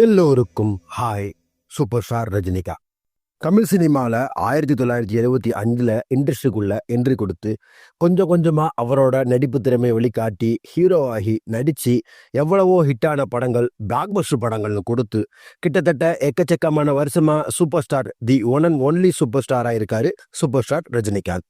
எல்லோருக்கும் hi. Super star Rajinikanth Tamil சினிமாவில் 1975 இண்டஸ்ட்ரிக்குள்ள entry கொடுத்து கொஞ்சம் கொஞ்சமாக அவரோட நடிப்பு திறமையை வெளிக்காட்டி ஹீரோ ஆகி நடித்து எவ்வளவோ ஹிட்டான படங்கள் பிளாக் பஸ்டர் படங்கள்னு கொடுத்து கிட்டத்தட்ட எக்கச்சக்கமான வருஷமாக super star, the one and only super ஸ்டாராக இருக்காரு சூப்பர் ஸ்டார் ரஜினிகாந்த்.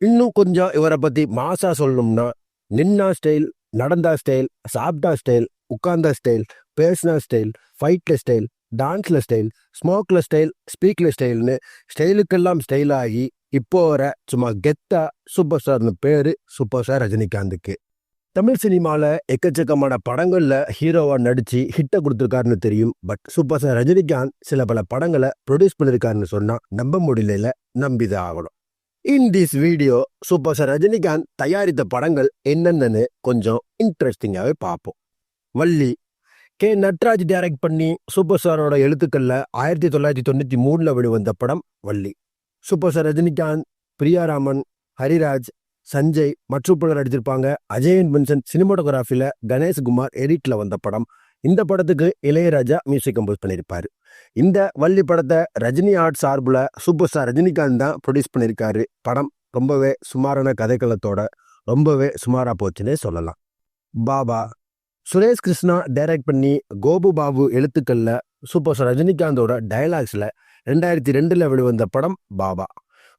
இன்னும் கொஞ்சம் இவரை பற்றி மாசா சொல்லணும்னா, நின்னா ஸ்டைல், நடந்தா ஸ்டைல், சாப்பிட்டா ஸ்டைல், உட்கார்ந்தா ஸ்டைல், பேசினா ஸ்டைல், ஃபைட்ல ஸ்டைல், டான்ஸ்ல ஸ்டைல், ஸ்மோக்ல ஸ்டைல், ஸ்பீக்ல ஸ்டைல்னு ஸ்டைலுக்கெல்லாம் ஸ்டைல் ஆகி இப்போ வர சும்மா கெத்தா சூப்பர் ஸ்டார்னு பேரு சூப்பர் ஸ்டார் ரஜினிகாந்துக்கு. தமிழ் சினிமாவில் எக்கச்சக்கமான படங்களில் ஹீரோவாக நடித்து ஹிட்டை கொடுத்துருக்காருன்னு தெரியும். பட் சூப்பர் ஸ்டார் ரஜினிகாந்த் சில பல படங்களை ப்ரொடியூஸ் பண்ணியிருக்காருன்னு சொன்னால் நம்ப முடியல, நம்பிதான் ஆகணும். In this video super star Rajinikanth தயாரித்த படங்கள் என்னென்னு கொஞ்சம் இன்ட்ரெஸ்டிங்காகவே பார்ப்போம். வள்ளி கே. நட்ராஜ் டைரக்ட் பண்ணி சூப்பர் ஸ்டாரோட எழுத்துக்களில் 1993 வெளிவந்த படம் வள்ளி. சூப்பர் ஸ்டார் ரஜினிகாந்த், பிரியாராமன், ஹரிராஜ், சஞ்சய் மற்றும் பலர் நடிச்சிருப்பாங்க. அஜயன் பென்சன் சினிமாட்டோகிராஃபியில் கணேஷ்குமார் எடிட்டில் வந்த படம். இந்த படத்துக்கு இளையராஜா மியூசிக் கம்போஸ் பண்ணியிருப்பார். இந்த வள்ளி படத்தை ரஜினி ஆர்ட் சார்பில் சூப்பர் ஸ்டார் ரஜினிகாந்த் தான் ப்ரொடியூஸ் பண்ணியிருக்காரு. படம் ரொம்பவே சுமாரான கதைக்களத்தோட ரொம்பவே சுமாராக போச்சுன்னே சொல்லலாம். பாபா சுரேஷ் கிருஷ்ணா டைரக்ட் பண்ணி கோபு பாபு எழுத்துக்களில் சூப்பர் ஸ்டார் ரஜினிகாந்தோட டைலாக்ஸில் 2002 வெளிவந்த படம் பாபா.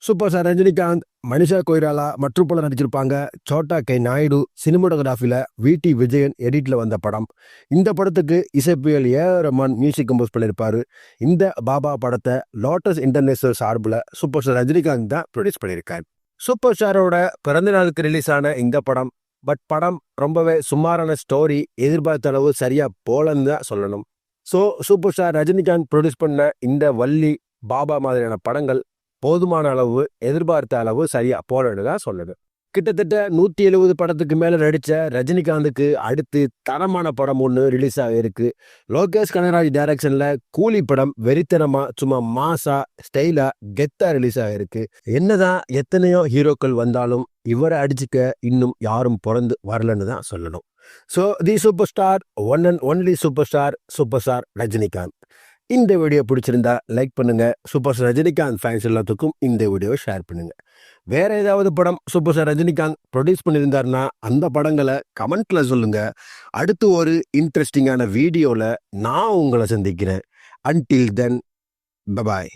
சூப்பர் ஸ்டார் ரஜினிகாந்த், மனிஷா கொய்ராலா மற்றும் பலர் நடிச்சிருப்பாங்க. சோட்டா கே. நாயுடு சினிமாட்டோகிராஃபியில் வி.டி. விஜயன் எடிட்டில் வந்த படம். இந்த படத்துக்கு இசைப்பியல் ஏ.ஆர். ரஹ்மான் மியூசிக் கம்போஸ் பண்ணியிருப்பார். இந்த பாபா படத்தை லோட்டஸ் இன்டர்நேஷனல் சார்பில் சூப்பர் ஸ்டார் ரஜினிகாந்த் தான் ப்ரொடியூஸ் பண்ணியிருக்காரு. சூப்பர் ஸ்டாரோட பிறந்த நாளுக்கு ரிலீஸ் ஆன இந்த படம். பட் படம் ரொம்பவே சுமாரான ஸ்டோரி, எதிர்பார்த்த அளவு சரியா போலன்னு தான் சொல்லணும். So super star Rajinikanth produce பண்ண இந்த வள்ளி, பாபா மாதிரியான படங்கள் போதுமான அளவு, எதிர்பார்த்த அளவு சரியா போலன்னு தான் சொல்லணும். கிட்டத்தட்ட 170 படத்துக்கு மேலே நடித்த ரஜினிகாந்துக்கு அடுத்து தரமான படம் ஒன்று ரிலீஸ் ஆகிருக்கு. லோகேஷ் கனகராஜ் டைரக்ஷனில் கூலி படம் வெறித்தனமாக சும்மா மாசா ஸ்டைலாக கெத்தாக ரிலீஸ் ஆகிருக்கு. என்னதான் எத்தனையோ ஹீரோக்கள் வந்தாலும் இவரை அடிச்சுக்க இன்னும் யாரும் பிறந்து வரலன்னு தான் சொல்லணும். So the super star, one and only super star Rajinikanth. இந்த வீடியோ பிடிச்சிருந்தா லைக் பண்ணுங்க. சூப்பர் ஸ்டார் ரஜினிகாந்த் ஃபேன்ஸ் எல்லாத்துக்கும் இந்த வீடியோ ஷேர் பண்ணுங்க. வேற ஏதாவது படம் சூப்பர் ஸ்டார் ரஜினிகாந்த் ப்ரொடியூஸ் பண்ணியிருந்தாருன்னா அந்த படங்களை கமெண்ட்ல சொல்லுங்க. அடுத்து ஒரு இன்ட்ரெஸ்டிங்கான வீடியோவில் நான் உங்களை சந்திக்கிறேன். Until then, bye bye.